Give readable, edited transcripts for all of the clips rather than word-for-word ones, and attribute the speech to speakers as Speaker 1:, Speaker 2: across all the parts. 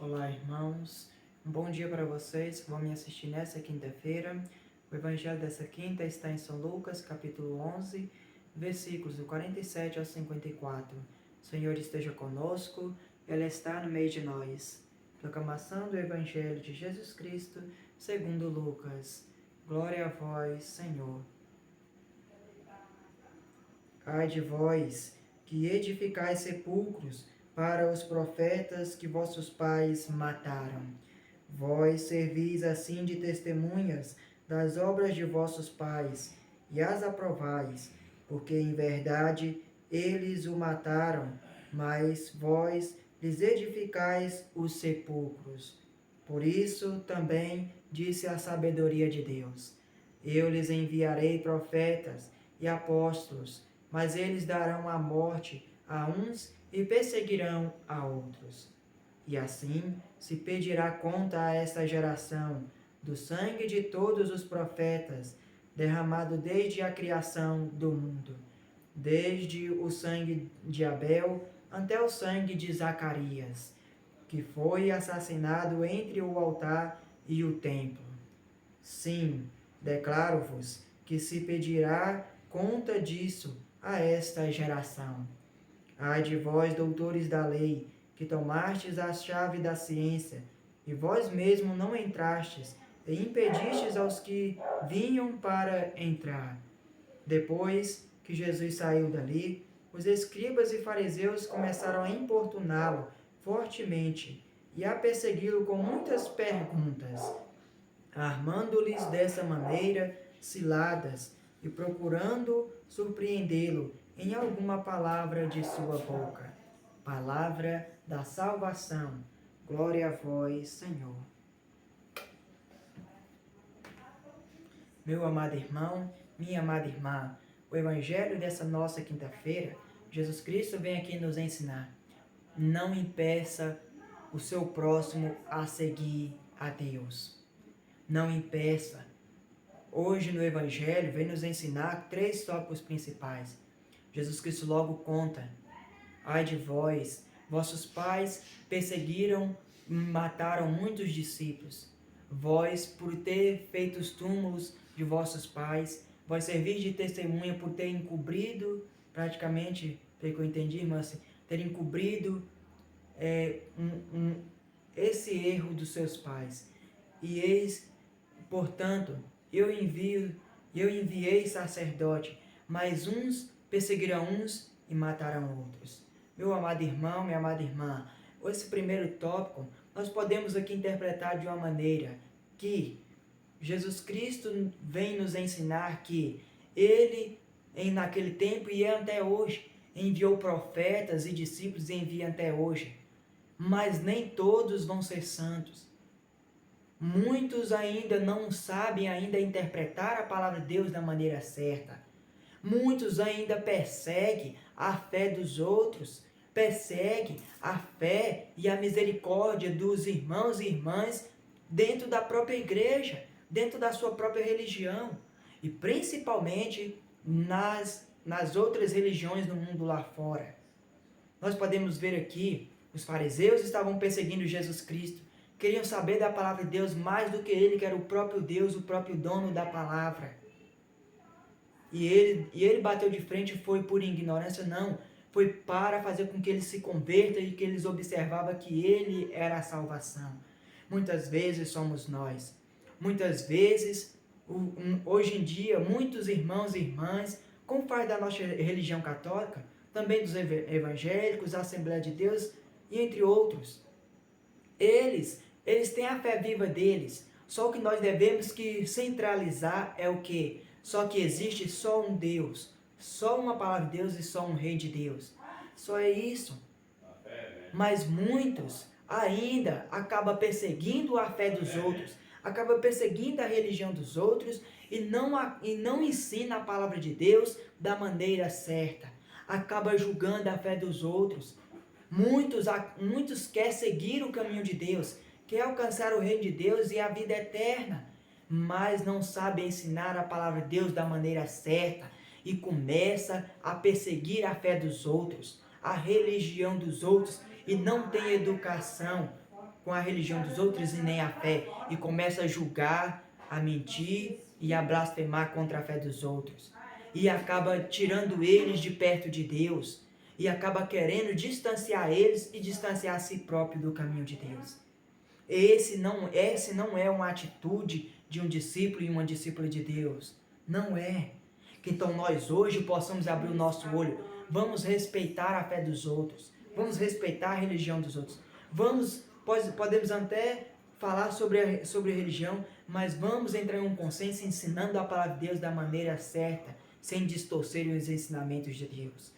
Speaker 1: Olá, irmãos. Um bom dia para vocês que vão me assistir nessa quinta-feira. O evangelho dessa quinta está em São Lucas, capítulo 11, versículos do 47 ao 54. O Senhor esteja conosco, Ele está no meio de nós. Proclamação do evangelho de Jesus Cristo, segundo Lucas. Glória a vós, Senhor. Ai de vós, que edificais sepulcros para os profetas que vossos pais mataram. Vós servis assim de testemunhas das obras de vossos pais, e as aprovais, porque em verdade eles o mataram, mas vós lhes edificais os sepulcros. Por isso também disse a sabedoria de Deus: eu lhes enviarei profetas e apóstolos, mas eles darão a morte a uns e perseguirão a outros. E assim se pedirá conta a esta geração do sangue de todos os profetas, derramado desde a criação do mundo, desde o sangue de Abel até o sangue de Zacarias, que foi assassinado entre o altar e o templo. Sim, declaro-vos que se pedirá conta disso a esta geração. Ai de vós, doutores da lei, que tomastes a chave da ciência, e vós mesmo não entrastes, e impedistes aos que vinham para entrar. Depois que Jesus saiu dali, os escribas e fariseus começaram a importuná-lo fortemente e a persegui-lo com muitas perguntas, armando-lhes dessa maneira ciladas e procurando surpreendê-lo em alguma palavra de sua boca. Palavra da salvação. Glória a vós, Senhor. Meu amado irmão, minha amada irmã, o evangelho dessa nossa quinta-feira, Jesus Cristo vem aqui nos ensinar: não impeça o seu próximo a seguir a Deus. Não impeça. Hoje no Evangelho vem nos ensinar 3 tópicos principais. Jesus Cristo logo conta: ai de vós, vossos pais perseguiram e mataram muitos discípulos. Vós, por ter feito os túmulos de vossos pais, vós servis de testemunha por ter encobrido, praticamente, pelo que eu entendi, irmãs, ter encobrido esse erro dos seus pais. E eis, portanto, eu enviei sacerdote, mas uns perseguirão uns e matarão outros. Meu amado irmão, minha amada irmã, esse primeiro tópico nós podemos aqui interpretar de uma maneira que Jesus Cristo vem nos ensinar que Ele, naquele tempo e até hoje, enviou profetas e discípulos e envia até hoje, mas nem todos vão ser santos. Muitos ainda não sabem ainda interpretar a palavra de Deus da maneira certa. Muitos ainda perseguem a fé dos outros, perseguem a fé e a misericórdia dos irmãos e irmãs dentro da própria igreja, dentro da sua própria religião e principalmente nas outras religiões no mundo lá fora. Nós podemos ver aqui, os fariseus estavam perseguindo Jesus Cristo, queriam saber da palavra de Deus mais do que ele, que era o próprio Deus, o próprio dono da palavra. E ele bateu de frente, foi por ignorância? Não. Foi para fazer com que eles se convertam e que eles observavam que ele era a salvação. Muitas vezes somos nós. Muitas vezes, hoje em dia, muitos irmãos e irmãs, como faz da nossa religião católica, também dos evangélicos, a Assembleia de Deus e entre outros, eles têm a fé viva deles, só que nós devemos que centralizar é o quê? Só que existe só um Deus, só uma palavra de Deus e só um rei de Deus. Só é isso. Mas muitos ainda acabam perseguindo a fé dos outros, acabam perseguindo a religião dos outros e não ensina a palavra de Deus da maneira certa. Acaba julgando a fé dos outros. Muitos querem seguir o caminho de Deus, querem alcançar o reino de Deus e a vida eterna, mas não sabem ensinar a palavra de Deus da maneira certa e começa a perseguir a fé dos outros, a religião dos outros e não tem educação com a religião dos outros e nem a fé, e começa a julgar, a mentir e a blasfemar contra a fé dos outros. E acaba tirando eles de perto de Deus, e acaba querendo distanciar eles e distanciar a si próprio do caminho de Deus. Esse não é uma atitude de um discípulo e uma discípula de Deus. Não é. Que então nós hoje possamos abrir o nosso olho. Vamos respeitar a fé dos outros. Vamos respeitar a religião dos outros. Podemos até falar sobre religião, mas vamos entrar em um consenso ensinando a palavra de Deus da maneira certa, sem distorcer os ensinamentos de Deus.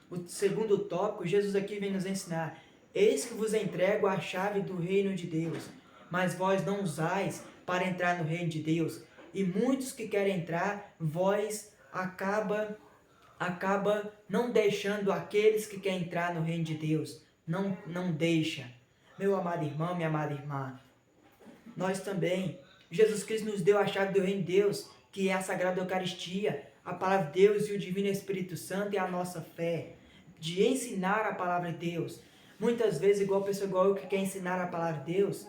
Speaker 1: O segundo tópico, Jesus aqui vem nos ensinar: eis que vos entrego a chave do reino de Deus, mas vós não usais para entrar no reino de Deus. E muitos que querem entrar, vós acaba não deixando aqueles que querem entrar no reino de Deus. Não deixa. Meu amado irmão, minha amada irmã, nós também, Jesus Cristo nos deu a chave do reino de Deus, que é a Sagrada Eucaristia, a palavra de Deus e o Divino Espírito Santo e a nossa fé, de ensinar a palavra de Deus. Muitas vezes, pessoa igual eu que quer ensinar a palavra de Deus,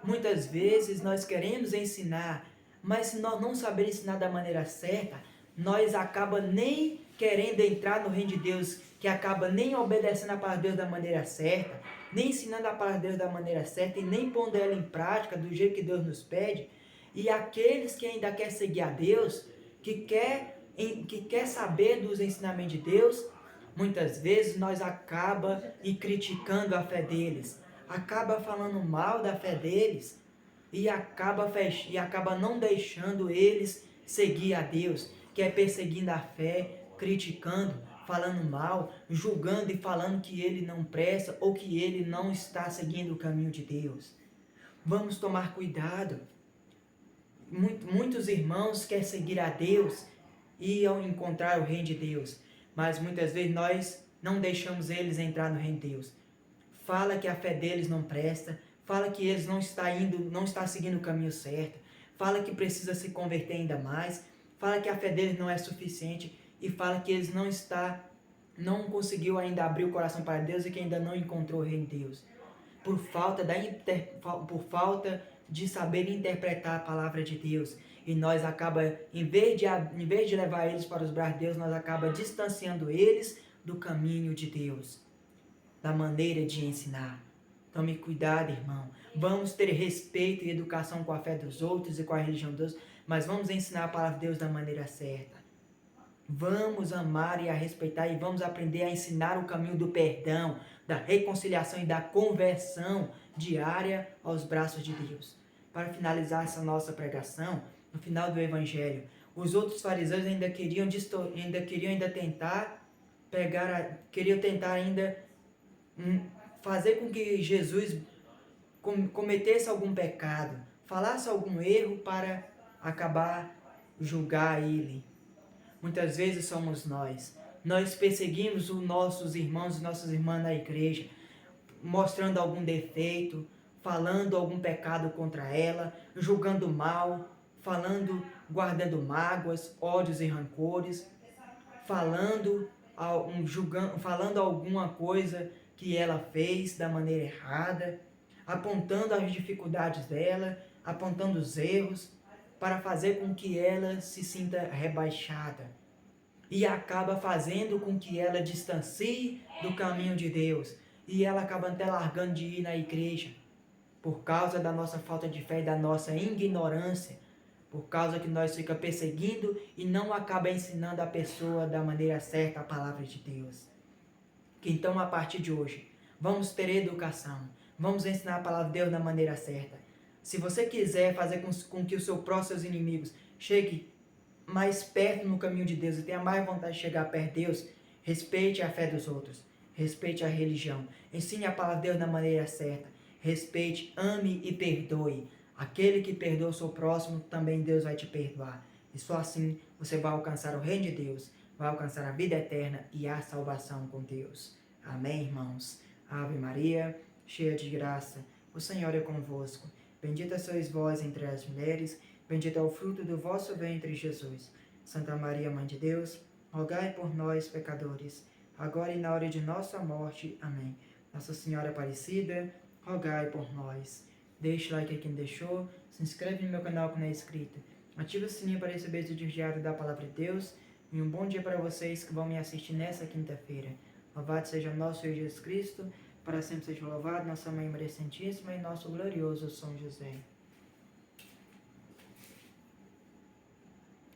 Speaker 1: muitas vezes nós queremos ensinar, mas se nós não sabermos ensinar da maneira certa, nós acaba nem querendo entrar no reino de Deus, que acaba nem obedecendo a palavra de Deus da maneira certa, nem ensinando a palavra de Deus da maneira certa e nem pondo ela em prática do jeito que Deus nos pede. E aqueles que ainda querem seguir a Deus, que quer saber dos ensinamentos de Deus, muitas vezes nós acaba criticando a fé deles, acaba falando mal da fé deles e acaba não deixando eles seguir a Deus, que é perseguindo a fé, criticando, falando mal, julgando e falando que ele não presta ou que ele não está seguindo o caminho de Deus. Vamos tomar cuidado. Muitos irmãos querem seguir a Deus e ao encontrar o reino de Deus, mas muitas vezes nós não deixamos eles entrar no reino de Deus. Fala que a fé deles não presta, fala que eles não está seguindo o caminho certo, fala que precisa se converter ainda mais, fala que a fé deles não é suficiente e fala que eles não conseguiu ainda abrir o coração para Deus e que ainda não encontrou o reino de Deus. Por falta de saber interpretar a palavra de Deus. E nós acaba, em vez de levar eles para os braços de Deus, nós acaba distanciando eles do caminho de Deus, da maneira de ensinar. Tome cuidado, irmão. Vamos ter respeito e educação com a fé dos outros e com a religião dos outros, mas vamos ensinar a palavra de Deus da maneira certa. Vamos amar e a respeitar e vamos aprender a ensinar o caminho do perdão, da reconciliação e da conversão diária aos braços de Deus. Para finalizar essa nossa pregação, no final do Evangelho, os outros fariseus queriam tentar fazer com que Jesus cometesse algum pecado, falasse algum erro para acabar julgar ele. Muitas vezes somos nós. Nós perseguimos os nossos irmãos e nossas irmãs na igreja, mostrando algum defeito, falando algum pecado contra ela, julgando mal, guardando mágoas, ódios e rancores, falando alguma coisa que ela fez da maneira errada, apontando as dificuldades dela, apontando os erros, para fazer com que ela se sinta rebaixada. E acaba fazendo com que ela distancie do caminho de Deus. E ela acaba até largando de ir na igreja, por causa da nossa falta de fé e da nossa ignorância, por causa que nós fica perseguindo e não acaba ensinando a pessoa da maneira certa a palavra de Deus. Que então, a partir de hoje, vamos ter educação, vamos ensinar a palavra de Deus da maneira certa. Se você quiser fazer com que os seus inimigos cheguem mais perto no caminho de Deus e tenha mais vontade de chegar perto de Deus, respeite a fé dos outros, respeite a religião, ensine a palavra de Deus da maneira certa, respeite, ame e perdoe. Aquele que perdoa o seu próximo, também Deus vai te perdoar. E só assim você vai alcançar o reino de Deus, vai alcançar a vida eterna e a salvação com Deus. Amém, irmãos? Ave Maria, cheia de graça, o Senhor é convosco. Bendita sois vós entre as mulheres, bendito é o fruto do vosso ventre, Jesus. Santa Maria, Mãe de Deus, rogai por nós, pecadores, agora e na hora de nossa morte. Amém. Nossa Senhora Aparecida, rogai por nós. Deixe o like aí quem deixou, se inscreve no meu canal que não é inscrito, ativa o sininho para receber os vídeos diários da Palavra de Deus, e um bom dia para vocês que vão me assistir nessa quinta-feira. Louvado seja o nosso Senhor Jesus Cristo, para sempre seja louvado, nossa Mãe Maria Santíssima e nosso glorioso São José.